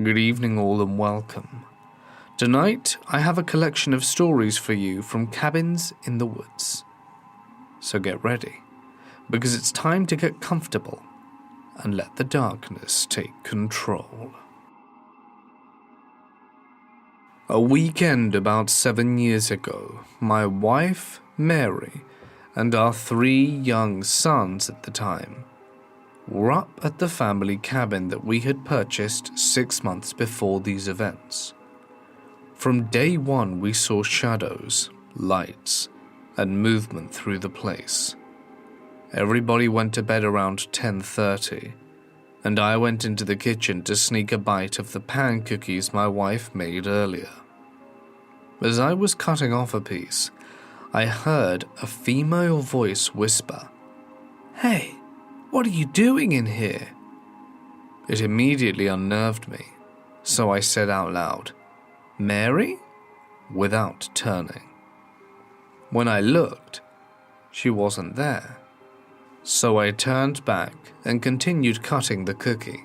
Good evening all and welcome. Tonight, I have a collection of stories for you from cabins in the woods. So get ready, because it's time to get comfortable and let the darkness take control. A weekend about 7 years ago, my wife, Mary, and our 3 young sons at the time were up at the family cabin that we had purchased 6 months before these events. From day one, we saw shadows, lights, and movement through the place. Everybody went to bed around 10:30, and I went into the kitchen to sneak a bite of the pan cookies my wife made earlier. As I was cutting off a piece, I heard a female voice whisper, "Hey, what are you doing in here?" It immediately unnerved me, so I said out loud, "Mary?" without turning. When I looked, she wasn't there. So I turned back and continued cutting the cookie.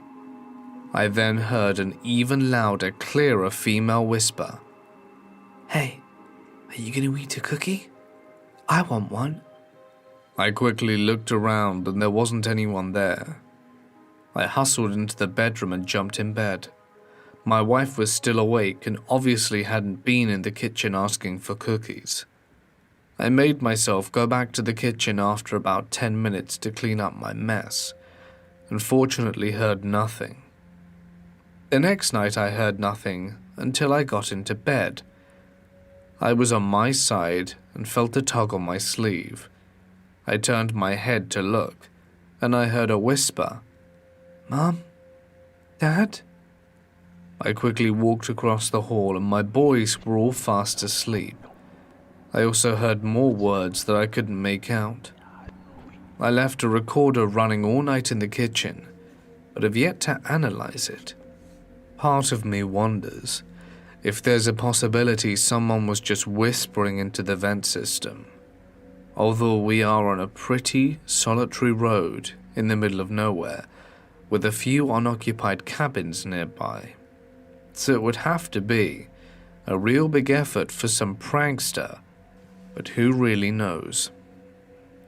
I then heard an even louder, clearer female whisper, "Hey, are you going to eat a cookie? I want one." I quickly looked around and there wasn't anyone there. I hustled into the bedroom and jumped in bed. My wife was still awake and obviously hadn't been in the kitchen asking for cookies. I made myself go back to the kitchen after about 10 minutes to clean up my mess, and fortunately heard nothing. The next night I heard nothing until I got into bed. I was on my side and felt a tug on my sleeve. I turned my head to look, and I heard a whisper, "Mom? Dad?" I quickly walked across the hall and my boys were all fast asleep. I also heard more words that I couldn't make out. I left a recorder running all night in the kitchen, but have yet to analyze it. Part of me wonders if there's a possibility someone was just whispering into the vent system. Although we are on a pretty solitary road in the middle of nowhere, with a few unoccupied cabins nearby. So it would have to be a real big effort for some prankster, but who really knows?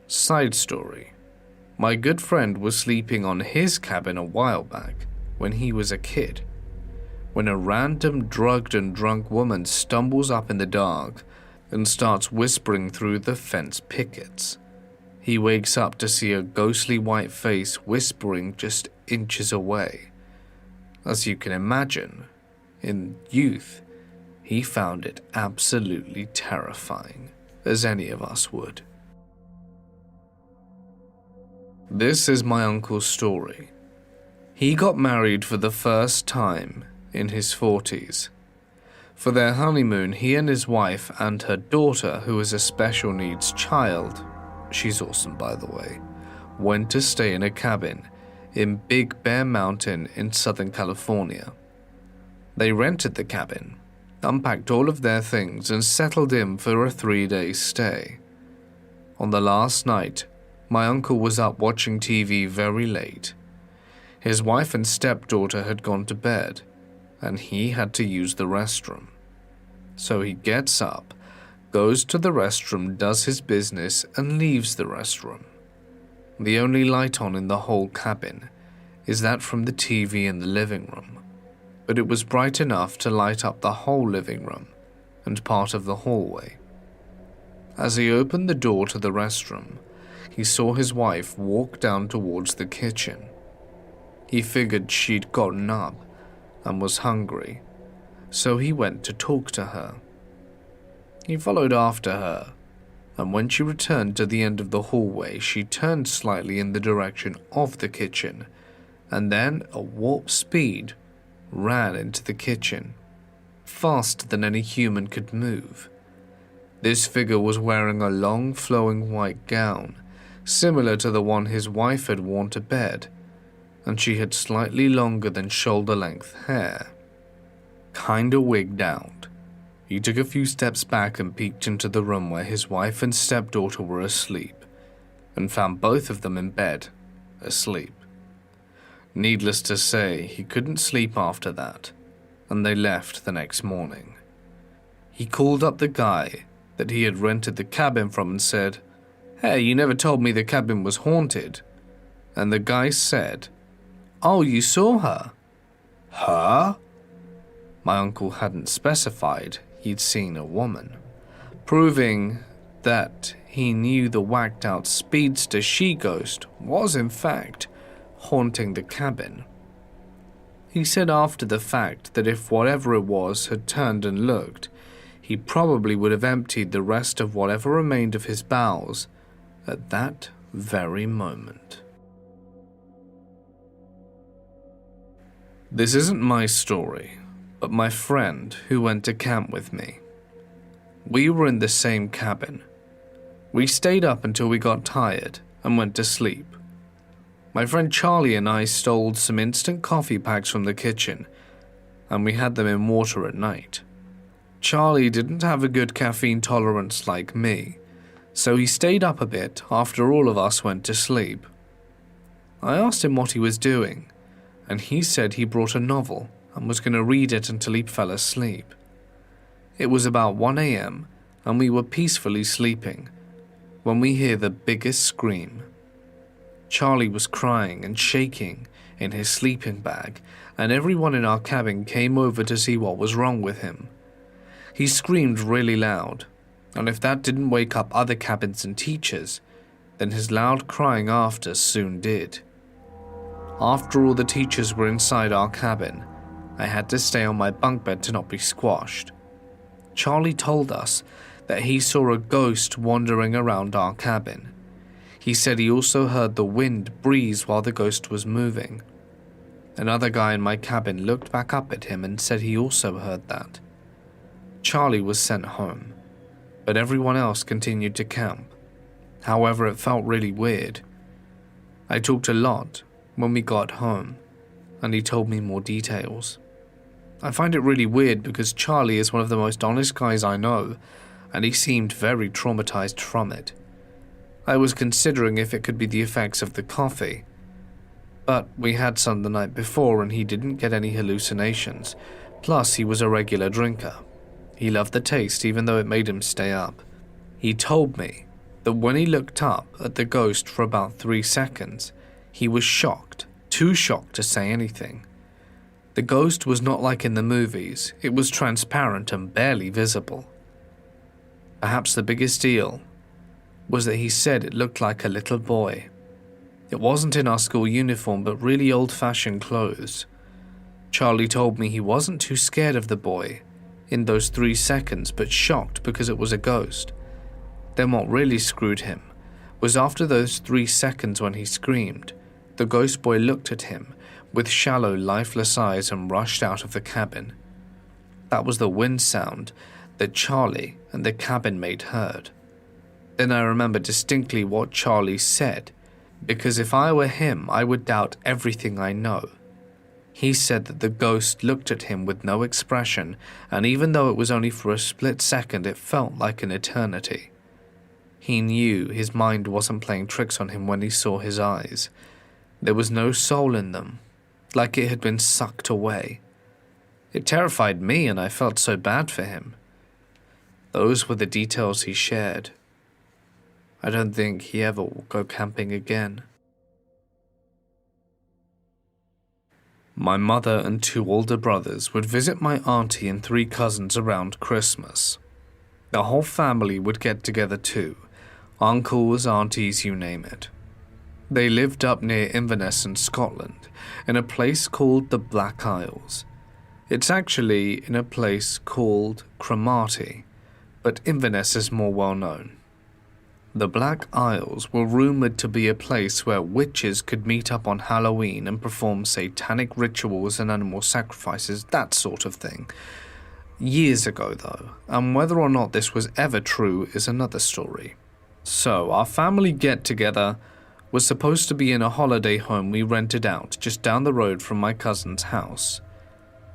Side story. My good friend was sleeping on his cabin a while back when he was a kid, when a random drugged and drunk woman stumbles up in the dark and starts whispering through the fence pickets. He wakes up to see a ghostly white face whispering just inches away. As you can imagine, in youth, he found it absolutely terrifying, as any of us would. This is my uncle's story. He got married for the first time in his 40s. For their honeymoon, he and his wife and her daughter, who is a special needs child, she's awesome by the way, went to stay in a cabin in Big Bear Mountain in Southern California. They rented the cabin, unpacked all of their things and settled in for a 3-day stay. On the last night, my uncle was up watching TV very late. His wife and stepdaughter had gone to bed, and he had to use the restroom. So he gets up, goes to the restroom, does his business, and leaves the restroom. The only light on in the whole cabin is that from the TV in the living room, but it was bright enough to light up the whole living room and part of the hallway. As he opened the door to the restroom, he saw his wife walk down towards the kitchen. He figured she'd gotten up and was hungry, so he went to talk to her. He followed after her, and when she returned to the end of the hallway, she turned slightly in the direction of the kitchen, and then at warp speed ran into the kitchen, faster than any human could move. This figure was wearing a long flowing white gown, similar to the one his wife had worn to bed, and she had slightly longer than shoulder-length hair, kinda wigged out. He took a few steps back and peeked into the room where his wife and stepdaughter were asleep, and found both of them in bed, asleep. Needless to say, he couldn't sleep after that, and they left the next morning. He called up the guy that he had rented the cabin from and said, "Hey, you never told me the cabin was haunted." And the guy said, "Oh, you saw her?" "Her?" My uncle hadn't specified he'd seen a woman, proving that he knew the whacked-out speedster she-ghost was, in fact, haunting the cabin. He said after the fact that if whatever it was had turned and looked, he probably would have emptied the rest of whatever remained of his bowels at that very moment. This isn't my story, but my friend who went to camp with me. We were in the same cabin. We stayed up until we got tired and went to sleep. My friend Charlie and I stole some instant coffee packs from the kitchen, and we had them in water at night. Charlie didn't have a good caffeine tolerance like me, so he stayed up a bit after all of us went to sleep. I asked him what he was doing, and he said he brought a novel and was going to read it until he fell asleep. It was about 1 a.m. and we were peacefully sleeping when we hear the biggest scream. Charlie was crying and shaking in his sleeping bag, and everyone in our cabin came over to see what was wrong with him. He screamed really loud, and if that didn't wake up other cabins and teachers, then his loud crying after soon did. After all the teachers were inside our cabin, I had to stay on my bunk bed to not be squashed. Charlie told us that he saw a ghost wandering around our cabin. He said he also heard the wind breeze while the ghost was moving. Another guy in my cabin looked back up at him and said he also heard that. Charlie was sent home, but everyone else continued to camp. However, it felt really weird. I talked a lot when we got home, and he told me more details. I find it really weird because Charlie is one of the most honest guys I know, and he seemed very traumatized from it. I was considering if it could be the effects of the coffee, but we had some the night before and he didn't get any hallucinations, plus he was a regular drinker. He loved the taste even though it made him stay up. He told me that when he looked up at the ghost for about 3 seconds, he was shocked, too shocked to say anything. The ghost was not like in the movies, it was transparent and barely visible. Perhaps the biggest deal was that he said it looked like a little boy. It wasn't in our school uniform, but really old-fashioned clothes. Charlie told me he wasn't too scared of the boy in those 3 seconds, but shocked because it was a ghost. Then what really screwed him was after those 3 seconds when he screamed, the ghost boy looked at him with shallow, lifeless eyes and rushed out of the cabin. That was the wind sound that Charlie and the cabin mate heard. Then I remember distinctly what Charlie said, because if I were him, I would doubt everything I know. He said that the ghost looked at him with no expression, and even though it was only for a split second, it felt like an eternity. He knew his mind wasn't playing tricks on him when he saw his eyes. There was no soul in them, like it had been sucked away. It terrified me, and I felt so bad for him. Those were the details he shared. I don't think he ever will go camping again. My mother and 2 older brothers would visit my auntie and 3 cousins around Christmas. The whole family would get together too, uncles, aunties, you name it. They lived up near Inverness in Scotland, in a place called the Black Isles. It's actually in a place called Cromarty, but Inverness is more well known. The Black Isles were rumoured to be a place where witches could meet up on Halloween and perform satanic rituals and animal sacrifices, that sort of thing. Years ago though, and whether or not this was ever true is another story. So our family get-together was supposed to be in a holiday home we rented out just down the road from my cousin's house.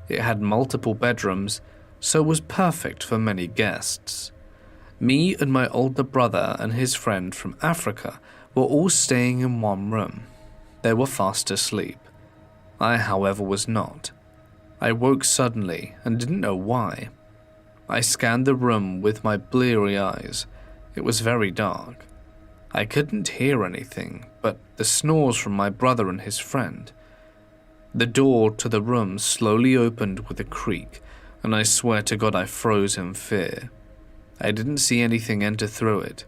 It had multiple bedrooms, so was perfect for many guests. Me and my older brother and his friend from Africa were all staying in one room. They were fast asleep. I, however, was not. I woke suddenly and didn't know why. I scanned the room with my bleary eyes. It was very dark. I couldn't hear anything but the snores from my brother and his friend. The door to the room slowly opened with a creak, and I swear to God I froze in fear. I didn't see anything enter through it,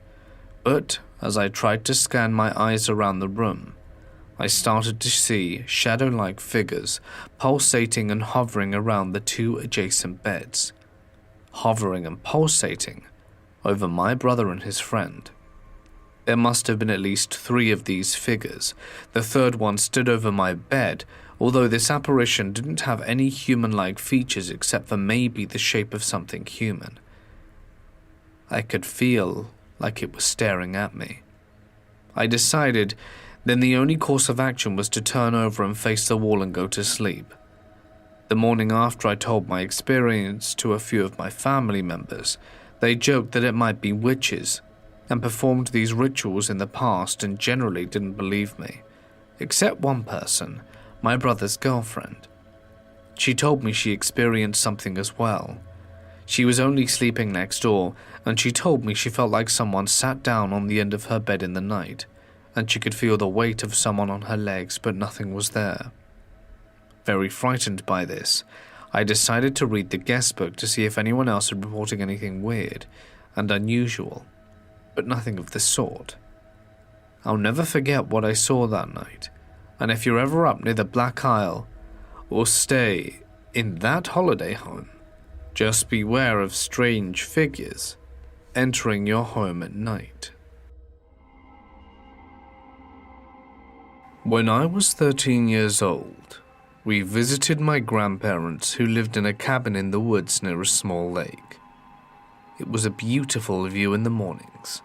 but as I tried to scan my eyes around the room, I started to see shadow-like figures pulsating and hovering around the two adjacent beds, hovering and pulsating over my brother and his friend. There must have been at least 3 of these figures. The third one stood over my bed, although this apparition didn't have any human-like features except for maybe the shape of something human. I could feel like it was staring at me. I decided then the only course of action was to turn over and face the wall and go to sleep. The morning after I told my experience to a few of my family members, they joked that it might be witches and performed these rituals in the past and generally didn't believe me, except one person, my brother's girlfriend. She told me she experienced something as well. She was only sleeping next door, and she told me she felt like someone sat down on the end of her bed in the night, and she could feel the weight of someone on her legs, but nothing was there. Very frightened by this, I decided to read the guest book to see if anyone else had reported anything weird and unusual, but nothing of the sort. I'll never forget what I saw that night, and if you're ever up near the Black Isle or stay in that holiday home, just beware of strange figures entering your home at night. When I was 13 years old, we visited my grandparents who lived in a cabin in the woods near a small lake. It was a beautiful view in the mornings,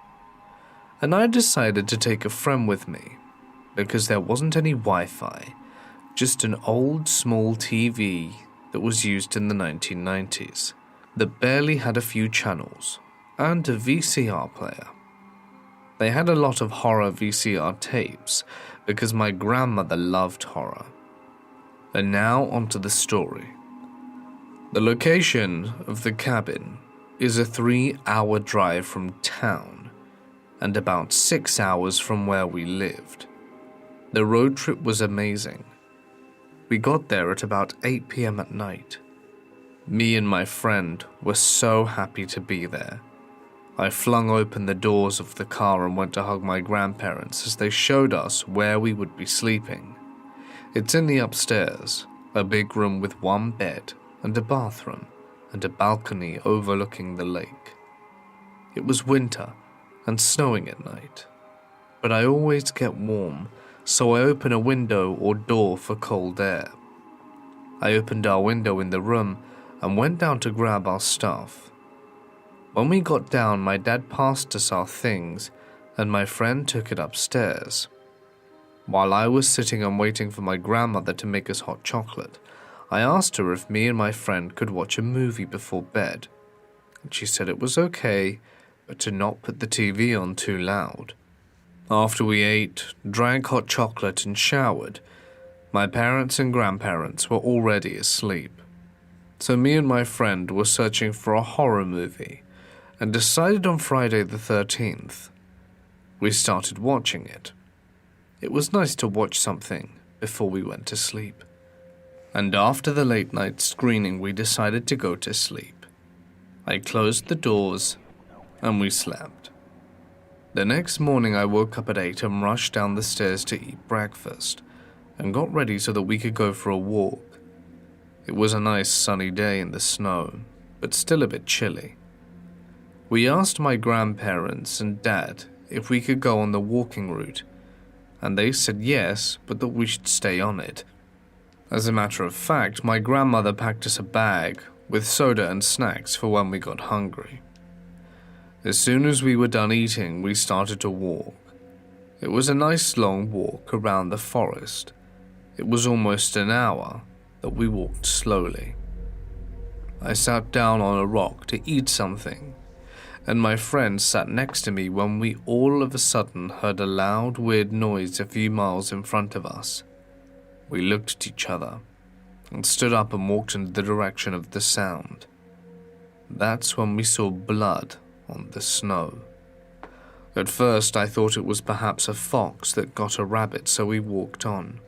and I decided to take a friend with me because there wasn't any Wi-Fi, just an old small TV that was used in the 1990s that barely had a few channels and a VCR player. They had a lot of horror VCR tapes because my grandmother loved horror. And now onto the story. The location of the cabin is a 3-hour drive from town and about 6 hours from where we lived. The road trip was amazing. We got there at about 8 p.m. at night. Me and my friend were so happy to be there. I flung open the doors of the car and went to hug my grandparents as they showed us where we would be sleeping. It's in the upstairs, a big room with 1 bed and a bathroom and a balcony overlooking the lake. It was winter and snowing at night, but I always get warm, so I open a window or door for cold air. I opened our window in the room and went down to grab our stuff. When we got down, my dad passed us our things, and my friend took it upstairs. While I was sitting and waiting for my grandmother to make us hot chocolate, I asked her if me and my friend could watch a movie before bed, and she said it was okay, but to not put the TV on too loud. After we ate, drank hot chocolate and showered, my parents and grandparents were already asleep. So me and my friend were searching for a horror movie, and decided on Friday the 13th. We started watching it. It was nice to watch something before we went to sleep. And after the late night screening, we decided to go to sleep. I closed the doors and we slept. The next morning I woke up at 8 and rushed down the stairs to eat breakfast and got ready so that we could go for a walk. It was a nice sunny day in the snow, but still a bit chilly. We asked my grandparents and dad if we could go on the walking route, and they said yes, but that we should stay on it. As a matter of fact, my grandmother packed us a bag with soda and snacks for when we got hungry. As soon as we were done eating, we started to walk. It was a nice long walk around the forest. It was almost an hour that we walked slowly. I sat down on a rock to eat something, and my friend sat next to me when we all of a sudden heard a loud, weird noise a few miles in front of us. We looked at each other and stood up and walked in the direction of the sound. That's when we saw blood on the snow. At first, I thought it was perhaps a fox that got a rabbit, so we walked on.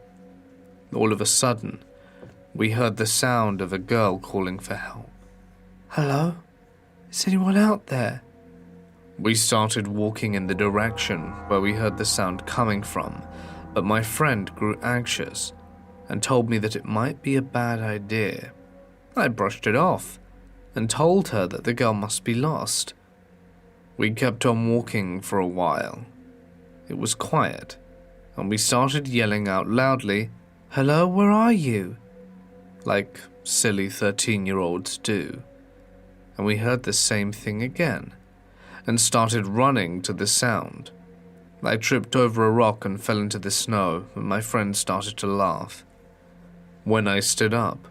All of a sudden, we heard the sound of a girl calling for help. "Hello? Is anyone out there?" We started walking in the direction where we heard the sound coming from, but my friend grew anxious and told me that it might be a bad idea. I brushed it off and told her that the girl must be lost. We kept on walking for a while. It was quiet, and we started yelling out loudly, "Hello, where are you?" like silly 13-year-olds do. And we heard the same thing again, and started running to the sound. I tripped over a rock and fell into the snow, and my friend started to laugh. When I stood up,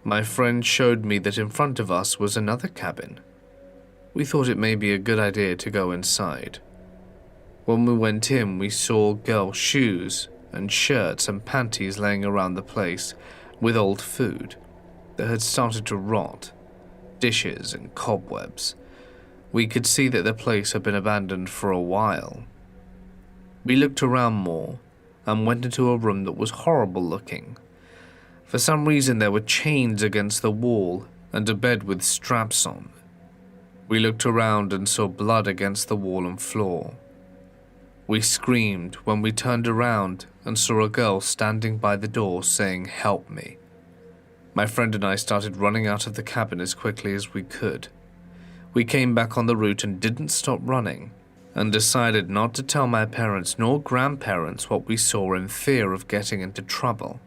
my friend showed me that in front of us was another cabin. We thought it may be a good idea to go inside. When we went in, we saw girl shoes and shirts and panties laying around the place with old food that had started to rot, dishes and cobwebs. We could see that the place had been abandoned for a while. We looked around more and went into a room that was horrible looking. For some reason, there were chains against the wall and a bed with straps on. We looked around and saw blood against the wall and floor. We screamed when we turned around and saw a girl standing by the door saying, "Help me." My friend and I started running out of the cabin as quickly as we could. We came back on the route and didn't stop running, and decided not to tell my parents nor grandparents what we saw in fear of getting into trouble.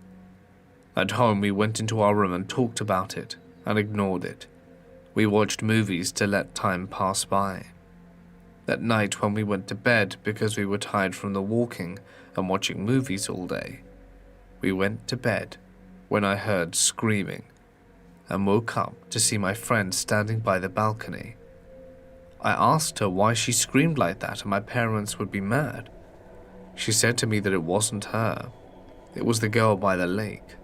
At home, we went into our room and talked about it and ignored it. We watched movies to let time pass by. That night when we went to bed because we were tired from the walking and watching movies all day, we went to bed when I heard screaming and woke up to see my friend standing by the balcony. I asked her why she screamed like that and my parents would be mad. She said to me that it wasn't her, it was the girl by the lake,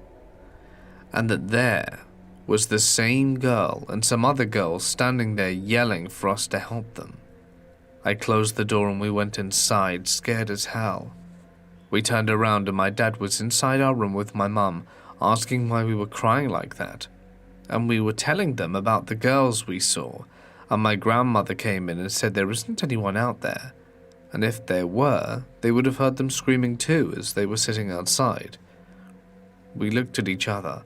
and that there was the same girl and some other girls standing there yelling for us to help them. I closed the door and we went inside, scared as hell. We turned around and my dad was inside our room with my mum, asking why we were crying like that. And we were telling them about the girls we saw, and my grandmother came in and said there isn't anyone out there, and if there were, they would have heard them screaming too as they were sitting outside. We looked at each other,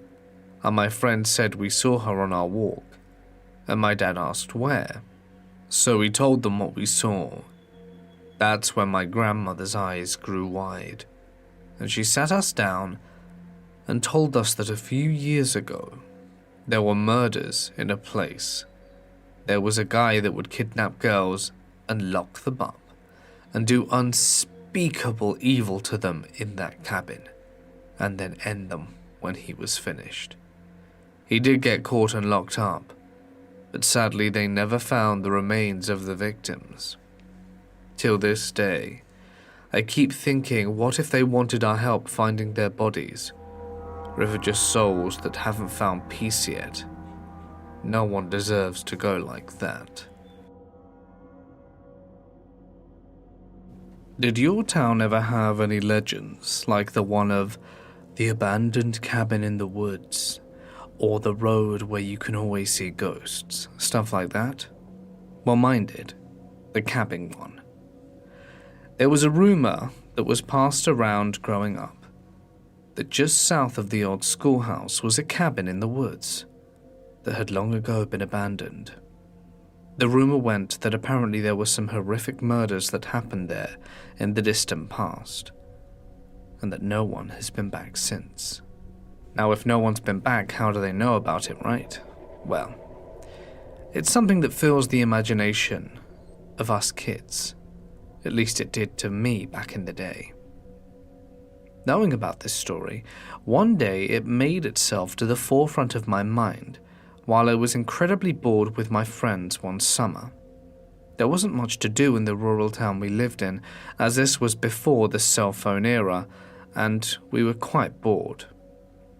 and my friend said we saw her on our walk, and my dad asked where. So we told them what we saw. That's when my grandmother's eyes grew wide, and she sat us down and told us that a few years ago, there were murders in a place. There was a guy that would kidnap girls and lock them up and do unspeakable evil to them in that cabin, and then end them when he was finished. He did get caught and locked up, but sadly they never found the remains of the victims. Till this day, I keep thinking, what if they wanted our help finding their bodies? Or if it just souls that haven't found peace yet? No one deserves to go like that. Did your town ever have any legends like the one of the abandoned cabin in the woods, or the road where you can always see ghosts, stuff like that? Well, mine did, the cabin one. There was a rumor that was passed around growing up that just south of the old schoolhouse was a cabin in the woods that had long ago been abandoned. The rumor went that apparently there were some horrific murders that happened there in the distant past, and that no one has been back since. Now, if no one's been back, how do they know about it, right? Well, it's something that fills the imagination of us kids. At least it did to me back in the day. Knowing about this story, one day it made itself to the forefront of my mind while I was incredibly bored with my friends one summer. There wasn't much to do in the rural town we lived in, as this was before the cell phone era, and we were quite bored.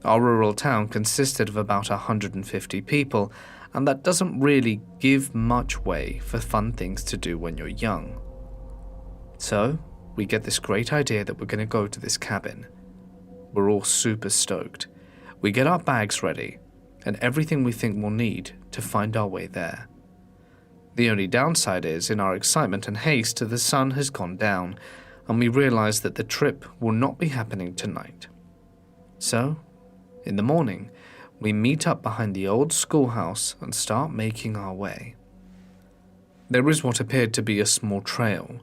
Our rural town consisted of about 150 people, and that doesn't really give much way for fun things to do when you're young. So, we get this great idea that we're going to go to this cabin. We're all super stoked. We get our bags ready, and everything we think we'll need to find our way there. The only downside is, in our excitement and haste, the sun has gone down, and we realize that the trip will not be happening tonight. So, in the morning, we meet up behind the old schoolhouse and start making our way. There is what appeared to be a small trail.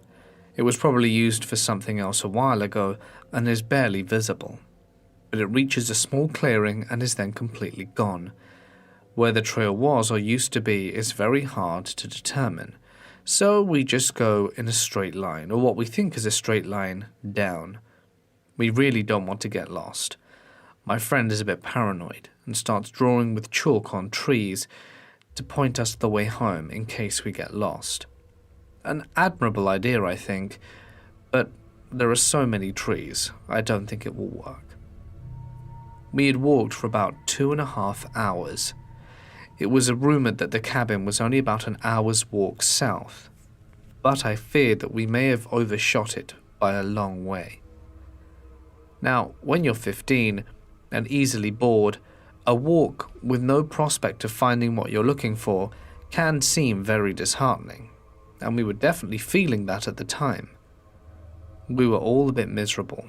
It was probably used for something else a while ago and is barely visible, but it reaches a small clearing and is then completely gone. Where the trail was or used to be is very hard to determine, so we just go in a straight line, or what we think is a straight line, down. We really don't want to get lost. My friend is a bit paranoid and starts drawing with chalk on trees to point us the way home in case we get lost. An admirable idea, I think, but there are so many trees, I don't think it will work. We had walked for about 2.5 hours. It was rumored that the cabin was only about an hour's walk south, but I feared that we may have overshot it by a long way. Now, when you're 15 and easily bored, a walk with no prospect of finding what you're looking for can seem very disheartening, and we were definitely feeling that at the time. We were all a bit miserable,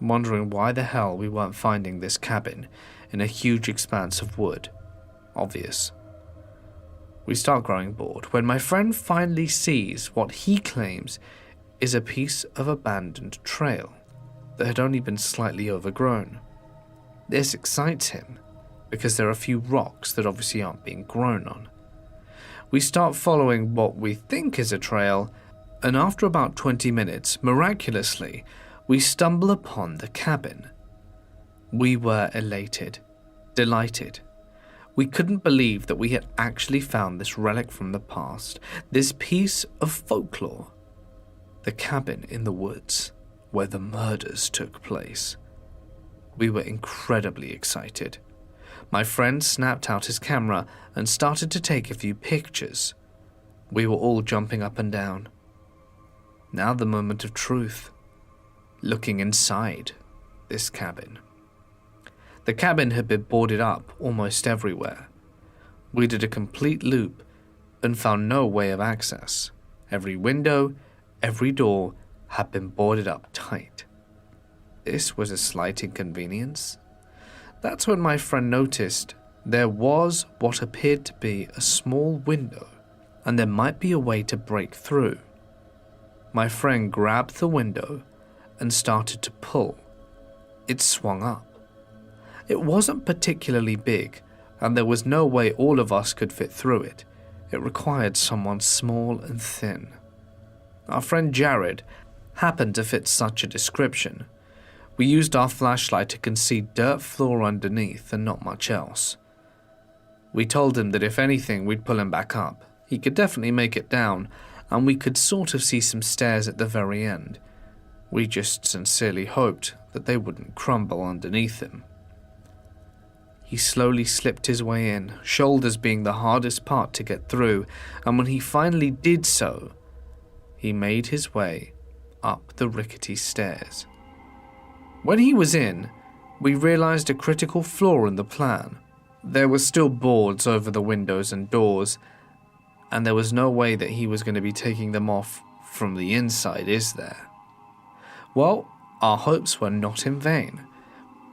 wondering why the hell we weren't finding this cabin in a huge expanse of wood. Obvious. We start growing bored when my friend finally sees what he claims is a piece of abandoned trail that had only been slightly overgrown. This excites him because there are a few rocks that obviously aren't being grown on. We start following what we think is a trail, and after about 20 minutes, miraculously, we stumble upon the cabin. We were elated, delighted. We couldn't believe that we had actually found this relic from the past, this piece of folklore. The cabin in the woods where the murders took place. We were incredibly excited. My friend snapped out his camera and started to take a few pictures. We were all jumping up and down. Now the moment of truth. Looking inside this cabin. The cabin had been boarded up almost everywhere. We did a complete loop and found no way of access. Every window, every door had been boarded up tight. This was a slight inconvenience. That's when my friend noticed there was what appeared to be a small window, and there might be a way to break through. My friend grabbed the window and started to pull. It swung up. It wasn't particularly big, and there was no way all of us could fit through it. It required someone small and thin. Our friend Jared happened to fit such a description. We used our flashlight to concede dirt floor underneath and not much else. We told him that if anything, we'd pull him back up. He could definitely make it down, and we could sort of see some stairs at the very end. We just sincerely hoped that they wouldn't crumble underneath him. He slowly slipped his way in, shoulders being the hardest part to get through, and when he finally did so, he made his way up the rickety stairs. When he was in, we realized a critical flaw in the plan. There were still boards over the windows and doors, and there was no way that he was going to be taking them off from the inside, is there? Well, our hopes were not in vain.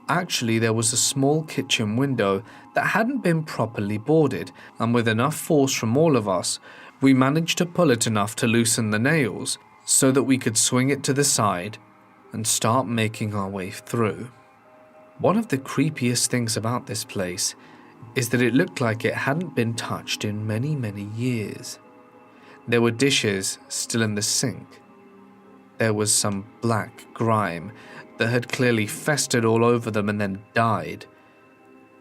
Actually, there was a small kitchen window that hadn't been properly boarded, and with enough force from all of us, we managed to pull it enough to loosen the nails so that we could swing it to the side and start making our way through. One of the creepiest things about this place is that it looked like it hadn't been touched in many, many years. There were dishes still in the sink. There was some black grime that had clearly festered all over them and then died.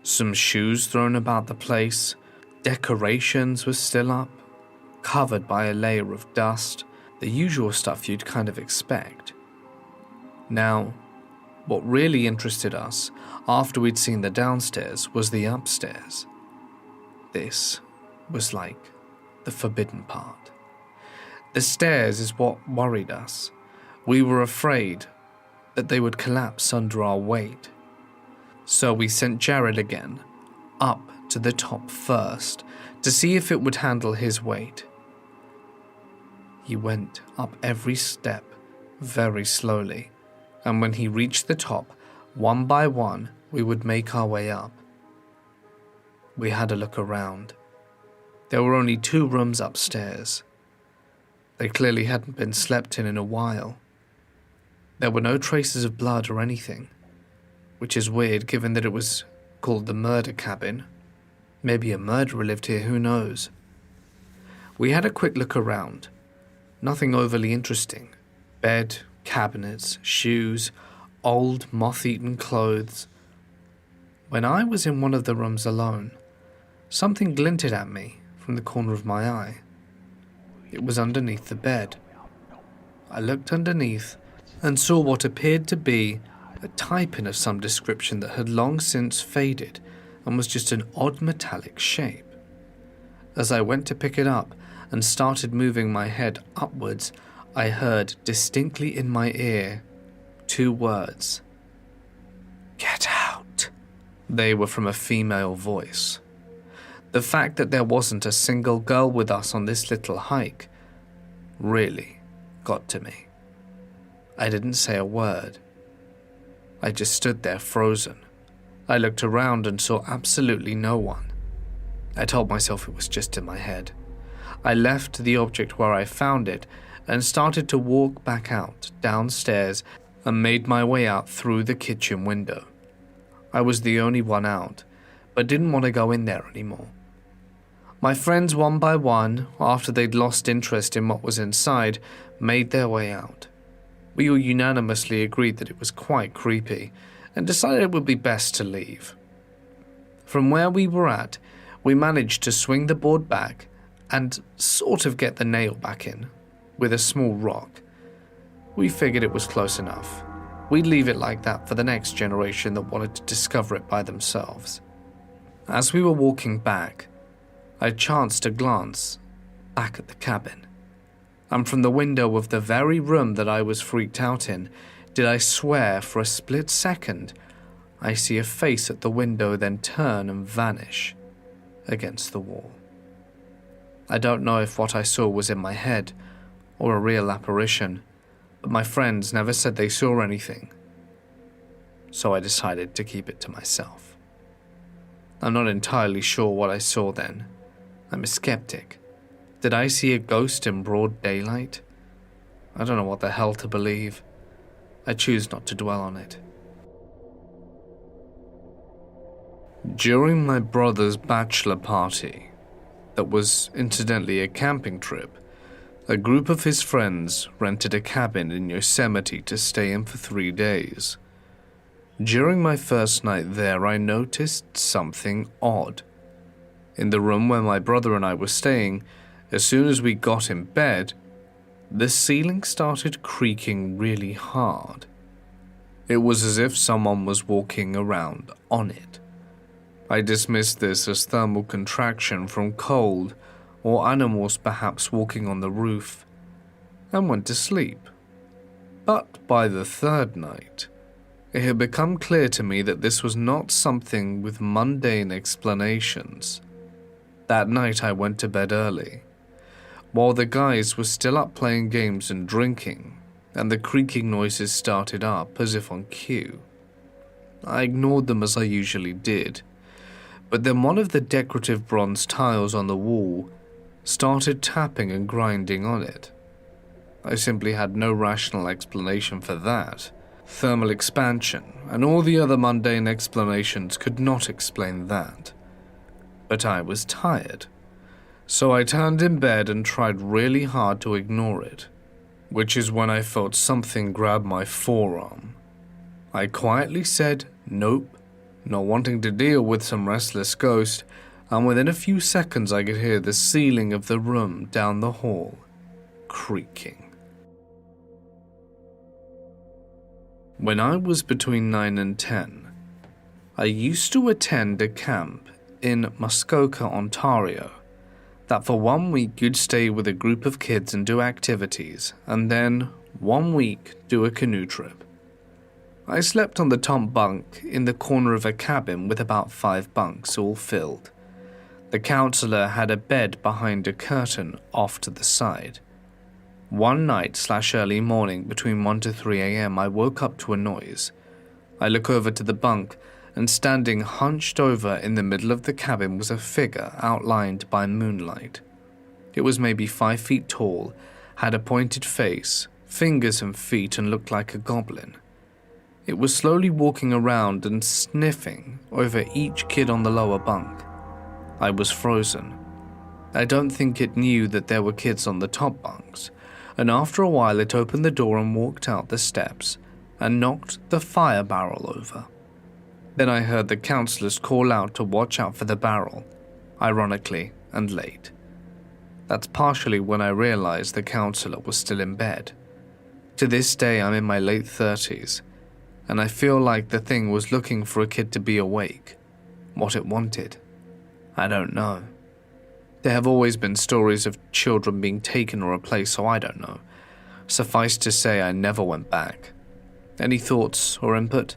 Some shoes thrown about the place. Decorations were still up, covered by a layer of dust, the usual stuff you'd kind of expect. Now, What really interested us after we'd seen the downstairs was the upstairs. This was like the forbidden part. The stairs is what worried us. We were afraid that they would collapse under our weight. So we sent Jared again up to the top first to see if it would handle his weight. He went up every step very slowly, and when he reached the top, one by one, we would make our way up. We had a look around. There were only 2 rooms upstairs. They clearly hadn't been slept in a while. There were no traces of blood or anything, which is weird given that it was called the murder cabin. Maybe a murderer lived here, who knows? We had a quick look around. Nothing overly interesting. Bed, cabinets, shoes, old moth-eaten clothes. When I was in one of the rooms alone, something glinted at me from the corner of my eye. It was underneath the bed. I looked underneath and saw what appeared to be a tie-pin of some description that had long since faded and was just an odd metallic shape. As I went to pick it up and started moving my head upwards, I heard distinctly in my ear 2 words. "Get out." They were from a female voice. The fact that there wasn't a single girl with us on this little hike really got to me. I didn't say a word. I just stood there frozen. I looked around and saw absolutely no one. I told myself it was just in my head. I left the object where I found it and started to walk back out, downstairs, and made my way out through the kitchen window. I was the only one out, but didn't want to go in there anymore. My friends, one by one, after they'd lost interest in what was inside, made their way out. We all unanimously agreed that it was quite creepy, and decided it would be best to leave. From where we were at, we managed to swing the board back and sort of get the nail back in, with a small rock. We figured it was close enough. We'd leave it like that for the next generation that wanted to discover it by themselves. As we were walking back, I chanced to glance back at the cabin, and from the window of the very room that I was freaked out in, did I swear for a split second, I see a face at the window then turn and vanish against the wall. I don't know if what I saw was in my head or a real apparition, but my friends never said they saw anything, so I decided to keep it to myself. I'm not entirely sure what I saw then. I'm a skeptic. Did I see a ghost in broad daylight? I don't know what the hell to believe. I choose not to dwell on it. During my brother's bachelor party, that was incidentally a camping trip, a group of his friends rented a cabin in Yosemite to stay in for 3 days. During my first night there, I noticed something odd. In the room where my brother and I were staying, as soon as we got in bed, the ceiling started creaking really hard. It was as if someone was walking around on it. I dismissed this as thermal contraction from cold or animals perhaps walking on the roof, and went to sleep. But by the 3rd night, it had become clear to me that this was not something with mundane explanations. That night I went to bed early, while the guys were still up playing games and drinking, and the creaking noises started up as if on cue. I ignored them as I usually did, but then one of the decorative bronze tiles on the wall started tapping and grinding on it. I simply had no rational explanation for that. Thermal expansion and all the other mundane explanations could not explain that. But I was tired, so I turned in bed and tried really hard to ignore it, which is when I felt something grab my forearm. I quietly said nope, not wanting to deal with some restless ghost, and within a few seconds I could hear the ceiling of the room down the hall creaking. When I was between 9 and 10, I used to attend a camp in Muskoka, Ontario, that for 1 week you'd stay with a group of kids and do activities, and then 1 week do a canoe trip. I slept on the top bunk in the corner of a cabin with about 5 bunks all filled. The counselor had a bed behind a curtain off to the side. One night/early morning between 1 to 3 a.m. I woke up to a noise. I look over to the bunk, and standing hunched over in the middle of the cabin was a figure outlined by moonlight. It was maybe 5 feet tall, had a pointed face, fingers and feet, and looked like a goblin. It was slowly walking around and sniffing over each kid on the lower bunk. I was frozen. I don't think it knew that there were kids on the top bunks, and after a while it opened the door and walked out the steps and knocked the fire barrel over. Then I heard the counselors call out to watch out for the barrel, ironically and late. That's partially when I realized the counselor was still in bed. To this day I'm in my late 30s, and I feel like the thing was looking for a kid to be awake. What it wanted, I don't know. There have always been stories of children being taken or replaced, so I don't know. Suffice to say, I never went back. Any thoughts or input?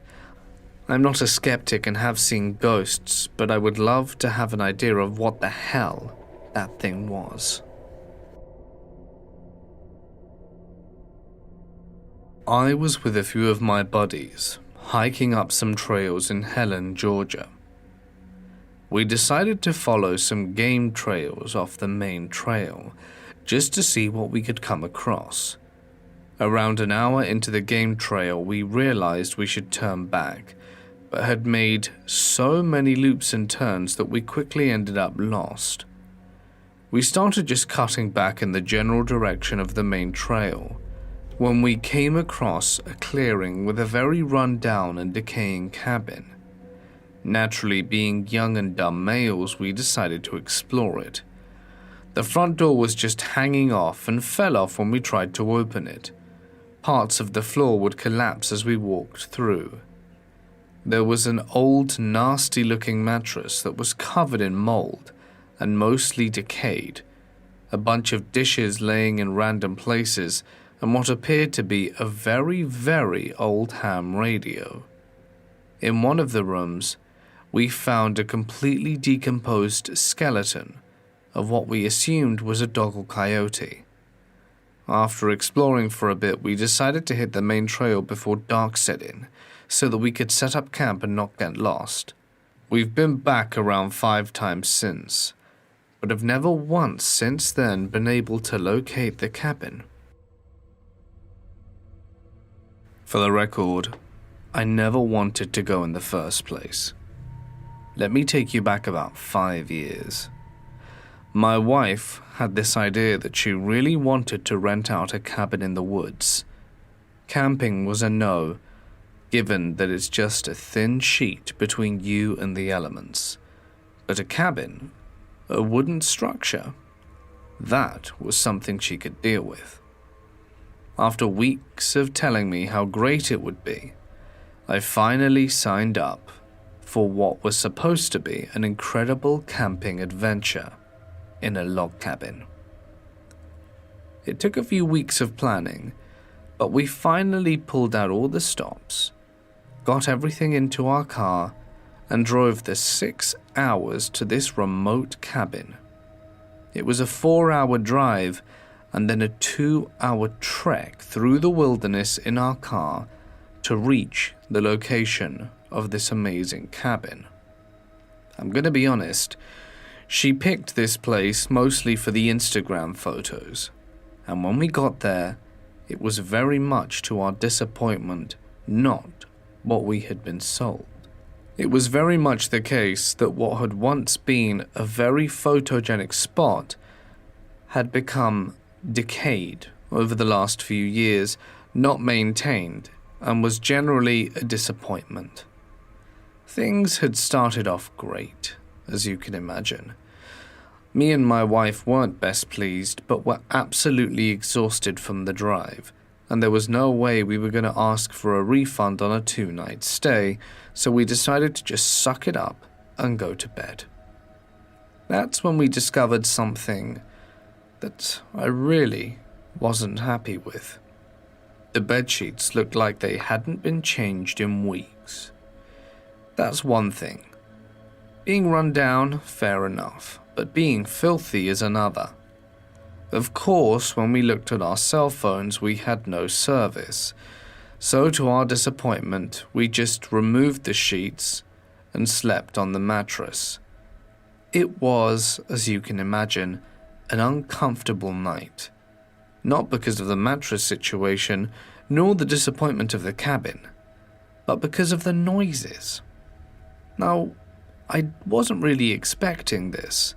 I'm not a skeptic and have seen ghosts, but I would love to have an idea of what the hell that thing was. I was with a few of my buddies, hiking up some trails in Helen, Georgia. We decided to follow some game trails off the main trail, just to see what we could come across. Around an hour into the game trail, we realized we should turn back, but had made so many loops and turns that we quickly ended up lost. We started just cutting back in the general direction of the main trail, when we came across a clearing with a very run-down and decaying cabin. Naturally, being young and dumb males, we decided to explore it. The front door was just hanging off and fell off when we tried to open it. Parts of the floor would collapse as we walked through. There was an old, nasty-looking mattress that was covered in mold and mostly decayed, a bunch of dishes laying in random places, and what appeared to be a very, very old ham radio. In one of the rooms, we found a completely decomposed skeleton of what we assumed was a dog or coyote. After exploring for a bit, we decided to hit the main trail before dark set in, so that we could set up camp and not get lost. We've been back around 5 times since, but have never once since then been able to locate the cabin. For the record, I never wanted to go in the first place. Let me take you back about 5 years. My wife had this idea that she really wanted to rent out a cabin in the woods. Camping was a no, given that it's just a thin sheet between you and the elements. But a cabin, a wooden structure, that was something she could deal with. After weeks of telling me how great it would be, I finally signed up for what was supposed to be an incredible camping adventure in a log cabin. It took a few weeks of planning, but we finally pulled out all the stops, got everything into our car, and drove the 6 hours to this remote cabin. It was a 4-hour drive and then a 2-hour trek through the wilderness in our car to reach the location of this amazing cabin. I'm gonna be honest, she picked this place mostly for the Instagram photos, and when we got there, it was very much to our disappointment not what we had been sold. It was very much the case that what had once been a very photogenic spot had become decayed over the last few years, not maintained, and was generally a disappointment. Things had started off great, as you can imagine. Me and my wife weren't best pleased, but were absolutely exhausted from the drive, and there was no way we were going to ask for a refund on a 2-night stay, so we decided to just suck it up and go to bed. That's when we discovered something that I really wasn't happy with. The bedsheets looked like they hadn't been changed in weeks. That's one thing. Being run down, fair enough, but being filthy is another. Of course, when we looked at our cell phones, we had no service. So to our disappointment, we just removed the sheets and slept on the mattress. It was, as you can imagine, an uncomfortable night. Not because of the mattress situation, nor the disappointment of the cabin, but because of the noises. Now, I wasn't really expecting this,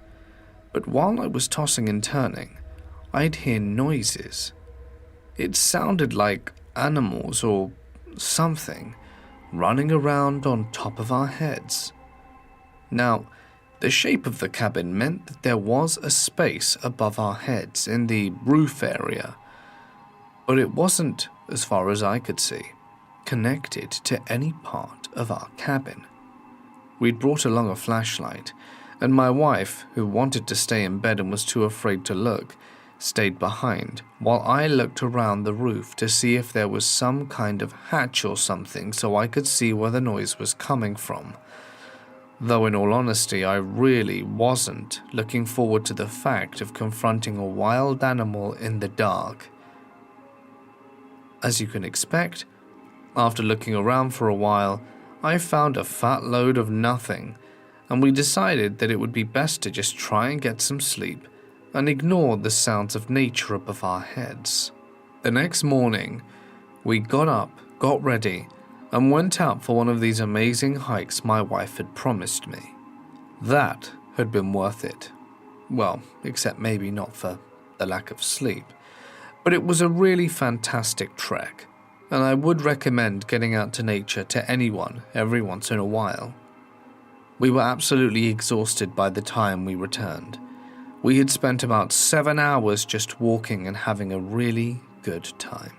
but while I was tossing and turning, I'd hear noises. It sounded like animals or something running around on top of our heads. Now, the shape of the cabin meant that there was a space above our heads in the roof area, but it wasn't, as far as I could see, connected to any part of our cabin. We'd brought along a flashlight, and my wife, who wanted to stay in bed and was too afraid to look, stayed behind, while I looked around the roof to see if there was some kind of hatch or something so I could see where the noise was coming from. Though in all honesty, I really wasn't looking forward to the fact of confronting a wild animal in the dark. As you can expect, after looking around for a while, I found a fat load of nothing, and we decided that it would be best to just try and get some sleep and ignore the sounds of nature above our heads. The next morning, we got up, got ready, and went out for one of these amazing hikes my wife had promised me. That had been worth it. Well, except maybe not for the lack of sleep. But it was a really fantastic trek, and I would recommend getting out to nature to anyone every once in a while. We were absolutely exhausted by the time we returned. We had spent about 7 hours just walking and having a really good time.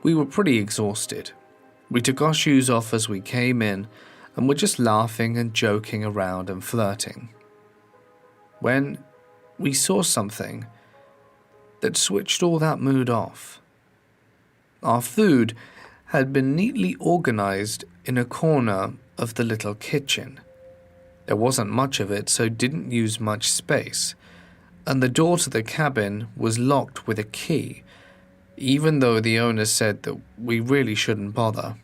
We were pretty exhausted. We took our shoes off as we came in and were just laughing and joking around and flirting, when we saw something that switched all that mood off. Our food had been neatly organized in a corner of the little kitchen. There wasn't much of it, so didn't use much space, and the door to the cabin was locked with a key, even though the owner said that we really shouldn't bother,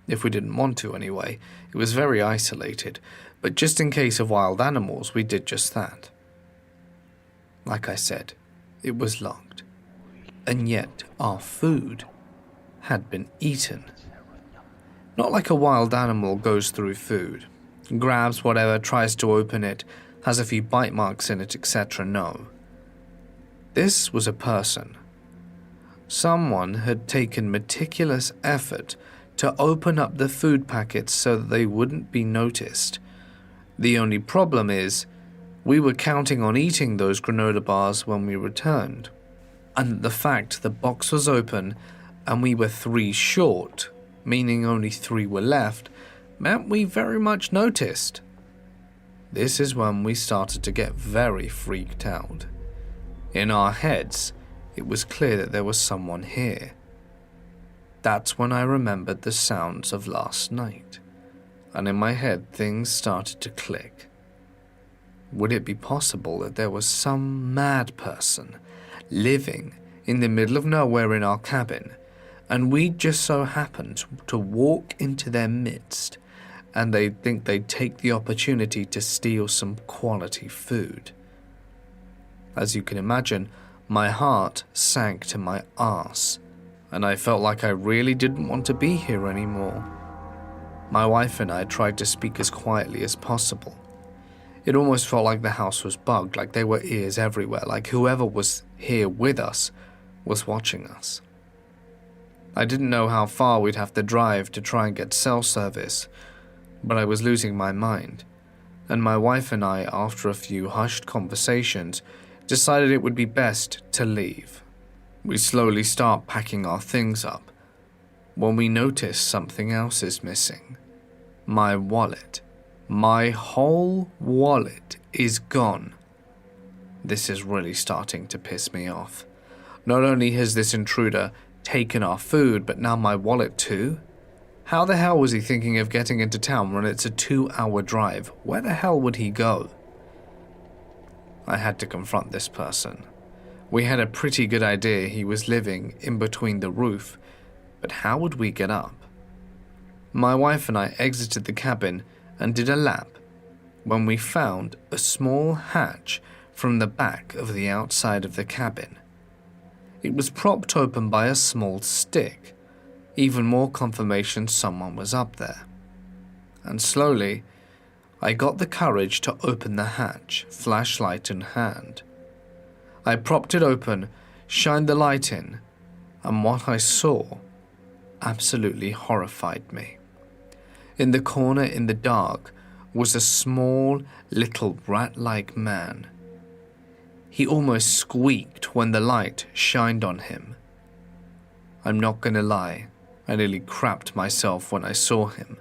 if we didn't want to anyway. It was very isolated, but just in case of wild animals, we did just that. Like I said, it was locked, and yet our food had been eaten. Not like a wild animal goes through food, grabs whatever, tries to open it, has a few bite marks in it, etc. No. This was a person. Someone had taken meticulous effort to open up the food packets so that they wouldn't be noticed. The only problem is, we were counting on eating those granola bars when we returned, and the fact the box was open and we were 3 short, meaning only 3 were left, meant we very much noticed. This is when we started to get very freaked out. In our heads, it was clear that there was someone here. That's when I remembered the sounds of last night, and in my head things started to click. Would it be possible that there was some mad person living in the middle of nowhere in our cabin, and we just so happened to walk into their midst, and they'd think they'd take the opportunity to steal some quality food? As you can imagine, my heart sank to my arse, and I felt like I really didn't want to be here anymore. My wife and I tried to speak as quietly as possible. It almost felt like the house was bugged, like there were ears everywhere, like whoever was here with us was watching us. I didn't know how far we'd have to drive to try and get cell service, but I was losing my mind, and my wife and I, after a few hushed conversations, decided it would be best to leave. We slowly start packing our things up when we notice something else is missing. My wallet. My whole wallet is gone. This is really starting to piss me off. Not only has this intruder taken our food, but now my wallet too? How the hell was he thinking of getting into town when it's a 2-hour drive? Where the hell would he go? I had to confront this person. We had a pretty good idea he was living in between the roof, but how would we get up? My wife and I exited the cabin and did a lap when we found a small hatch from the back of the outside of the cabin. It was propped open by a small stick, even more confirmation someone was up there. And slowly, I got the courage to open the hatch, flashlight in hand. I propped it open, shined the light in, and what I saw absolutely horrified me. In the corner in the dark was a small, little rat-like man. He almost squeaked when the light shined on him. I'm not gonna lie, I nearly crapped myself when I saw him,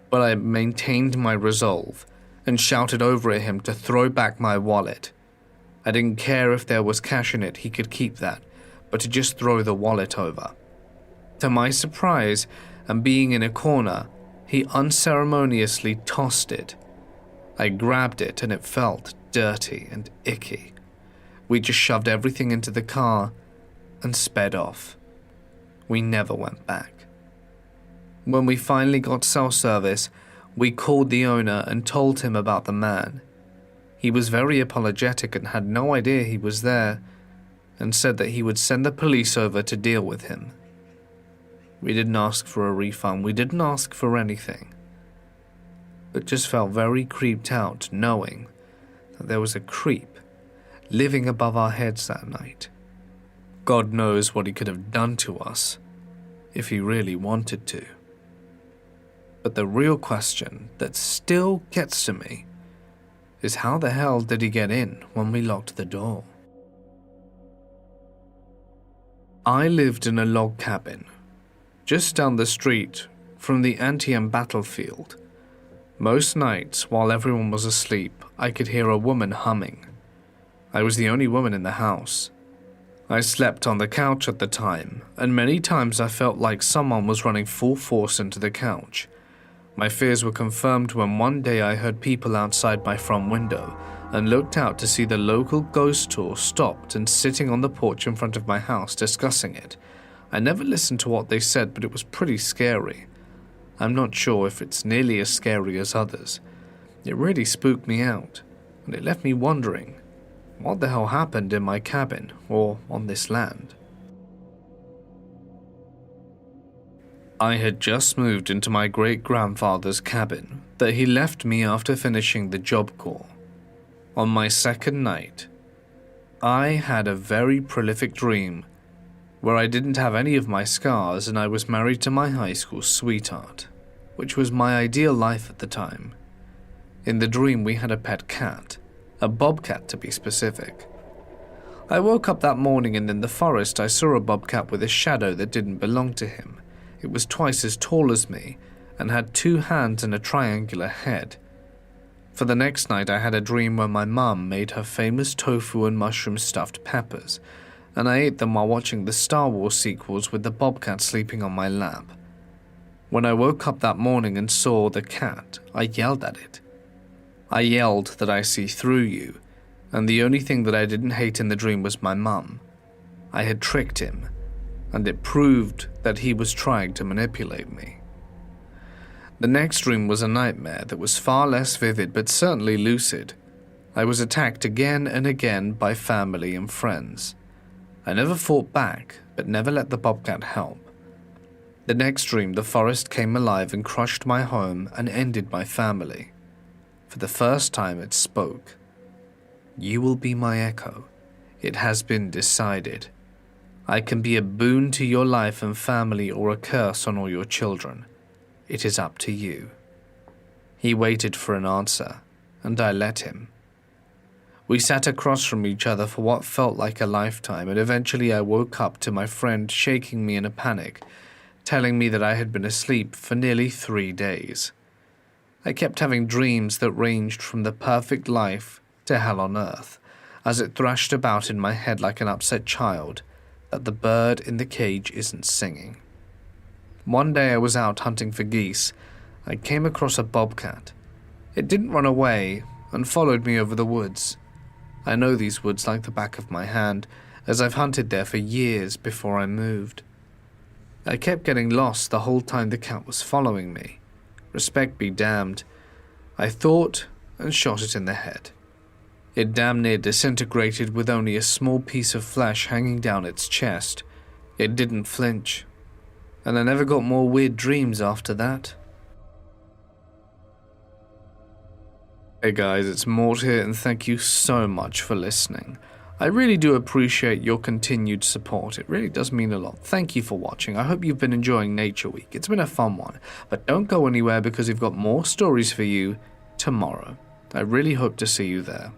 but I maintained my resolve and shouted over at him to throw back my wallet. I didn't care if there was cash in it, he could keep that, but to just throw the wallet over. To my surprise, and being in a corner, he unceremoniously tossed it. I grabbed it and it felt dirty and icky. We just shoved everything into the car and sped off. We never went back. When we finally got cell service, we called the owner and told him about the man. He was very apologetic and had no idea he was there, and said that he would send the police over to deal with him. We didn't ask for a refund, we didn't ask for anything, but just felt very creeped out knowing that there was a creep living above our heads that night. God knows what he could have done to us if he really wanted to. But the real question that still gets to me is how the hell did he get in when we locked the door? I lived in a log cabin just down the street from the Antietam battlefield. Most nights, while everyone was asleep, I could hear a woman humming. I was the only woman in the house. I slept on the couch at the time, and many times I felt like someone was running full force into the couch. My fears were confirmed when one day I heard people outside my front window and looked out to see the local ghost tour stopped and sitting on the porch in front of my house discussing it. I never listened to what they said, but it was pretty scary. I'm not sure if it's nearly as scary as others. It really spooked me out, and it left me wondering what the hell happened in my cabin or on this land. I had just moved into my great-grandfather's cabin that he left me after finishing the Job Corps. On my second night, I had a very prolific dream where I didn't have any of my scars and I was married to my high school sweetheart, which was my ideal life at the time. In the dream, we had a pet cat, a bobcat to be specific. I woke up that morning and in the forest I saw a bobcat with a shadow that didn't belong to him. It was twice as tall as me and had 2 hands and a triangular head. For the next night I had a dream where my mum made her famous tofu and mushroom stuffed peppers, and I ate them while watching the Star Wars sequels with the bobcat sleeping on my lap. When I woke up that morning and saw the cat, I yelled at it. I yelled that I see through you, and the only thing that I didn't hate in the dream was my mum. I had tricked him, and it proved that he was trying to manipulate me. The next dream was a nightmare that was far less vivid but certainly lucid. I was attacked again and again by family and friends. I never fought back, but never let the bobcat help. The next dream, the forest came alive and crushed my home and ended my family. For the first time it spoke. You will be my echo. It has been decided. I can be a boon to your life and family or a curse on all your children. It is up to you. He waited for an answer, and I let him. We sat across from each other for what felt like a lifetime, and eventually I woke up to my friend shaking me in a panic, telling me that I had been asleep for nearly 3 days. I kept having dreams that ranged from the perfect life to hell on earth, as it thrashed about in my head like an upset child that the bird in the cage isn't singing. One day I was out hunting for geese. I came across a bobcat. It didn't run away and followed me over the woods. I know these woods like the back of my hand, as I've hunted there for years before I moved. I kept getting lost the whole time the cat was following me. Respect be damned. I thought and shot it in the head. It damn near disintegrated with only a small piece of flesh hanging down its chest. It didn't flinch. And I never got more weird dreams after that. Hey guys, it's Mort here, and thank you so much for listening. I really do appreciate your continued support. It really does mean a lot. Thank you for watching. I hope you've been enjoying Nature Week. It's been a fun one. But don't go anywhere because we've got more stories for you tomorrow. I really hope to see you there.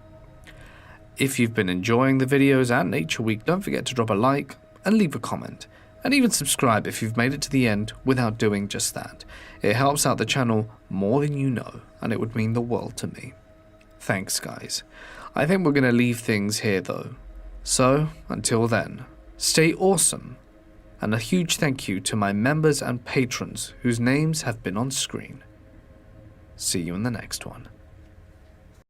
If you've been enjoying the videos and Nature Week, don't forget to drop a like and leave a comment. And even subscribe if you've made it to the end without doing just that. It helps out the channel more than you know, and it would mean the world to me. Thanks, guys. I think we're going to leave things here, though. So, until then, stay awesome. And a huge thank you to my members and patrons whose names have been on screen. See you in the next one.